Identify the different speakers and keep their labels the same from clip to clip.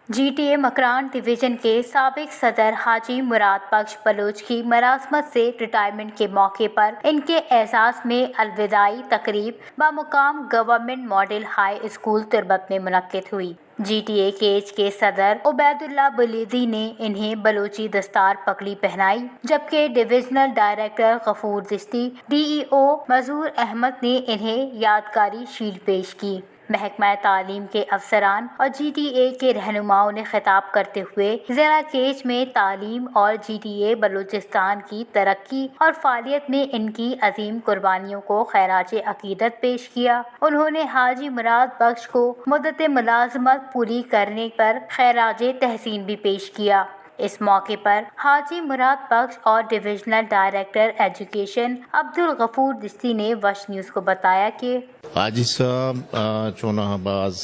Speaker 1: G T A Makran division کے سابق صدر حاجی مراد بخش بلوچ کی ملازمت سے ریٹائرمنٹ کے موقع پر ان کے اعزاز میں الوداعی تقریب بمقام گورنمنٹ ماڈل ہائی اسکول تربت میں منعقد ہوئی۔ جی ٹی اے کیج کے صدر عبید اللہ بلیدی نے انہیں بلوچی دستار پگڑی پہنائی، جبکہ ڈویژنل ڈائریکٹر غفور دستی، ڈی ای او مظہور احمد نے انہیں یادگاری شیلڈ پیش کی۔ محکمہ تعلیم کے افسران اور جی ٹی اے کے رہنماؤں نے خطاب کرتے ہوئے ضلع کیج میں تعلیم اور جی ٹی اے بلوچستان کی ترقی اور فعالیت میں ان کی عظیم قربانیوں کو خراج عقیدت پیش کیا۔ انہوں نے حاجی مراد بخش کو مدت ملازمت پوری کرنے پر خراج تحسین بھی پیش کیا۔ اس موقع پر حاجی مراد بخش اور ڈویژنل ڈائریکٹر ایجوکیشن عبدالغفور دستی نے وش نیوز کو بتایا کہ
Speaker 2: حاجی صاحب چونہ باز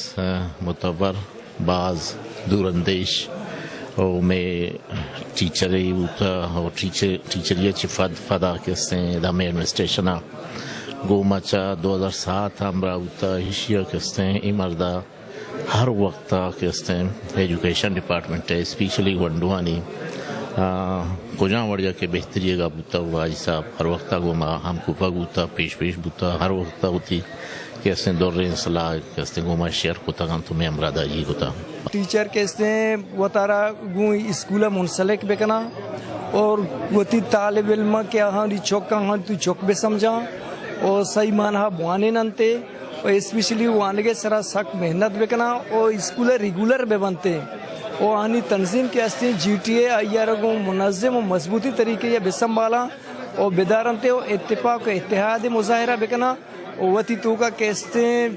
Speaker 2: متور باز دور اندیش اور میں ٹیچر اور ٹیچر یہ فدا کستے دام ایڈمنسٹریشن گوما چا 2007 ہمرا ہوتا ہشیا کستے ای مردہ ہر وقت کستے ایجوکیشن ڈپارٹمنٹ ہے اسپیشلی ونڈوانی کجاں وڑیا کے بہتری گا بوتا ہوا حاجی صاحب ہر وقت گوما ہم کوپا گوتا پیش بوتا ہر وقت ہوتی کیسے دور انصلاح کیسے گوما شیئر کوتا گام تمہیں امرادہ جی کوتا
Speaker 3: ٹیچر کیسے وہ تارا گو اسکولہ منسلک بکنا اور وہ تی طالب علم کے ہاں دی چوکا ہاں تو چوک بے سمجھا اور صحیح معنی بوانے ننتے اور اسپیشلی وانگے سرا سخت محنت بکنا اور اسکولہ ریگولر بے بنتے اور آنی تنظیم کے استے جی ٹی اے آئیارگو منظم و مضبوطی طریقے یا بسنبالا اور بیدارنتے اور اتفاق و اتحاد مظاہرہ بکنا وتی تو کا کیستے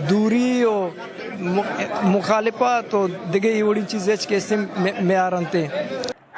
Speaker 3: دوری اور مخالفت اور دیگر یہ بڑی چیزیں کیسے معیارنتے۔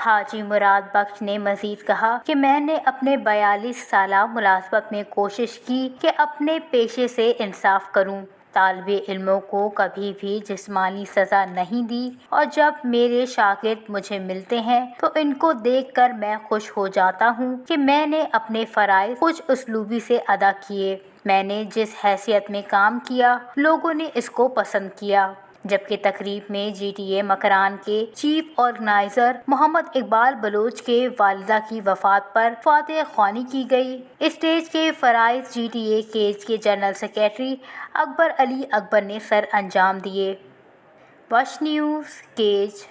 Speaker 1: حاجی مراد بخش نے مزید کہا کہ میں نے اپنے 42 سالہ ملازمت میں کوشش کی کہ اپنے پیشے سے انصاف کروں، طالب علموں کو کبھی بھی جسمانی سزا نہیں دی، اور جب میرے شاگرد مجھے ملتے ہیں تو ان کو دیکھ کر میں خوش ہو جاتا ہوں کہ میں نے اپنے فرائض خوش اسلوبی سے ادا کیے۔ میں نے جس حیثیت میں کام کیا لوگوں نے اس کو پسند کیا۔ جبکہ تقریب میں جی ٹی اے مکران کے چیف آرگنائزر محمد اقبال بلوچ کے والدہ کی وفات پر فاتحہ خوانی کی گئی۔ اسٹیج کے فرائض جی ٹی اے کیج کے جنرل سیکریٹری اکبر علی اکبر نے سر انجام دیے۔ وش نیوز کیج۔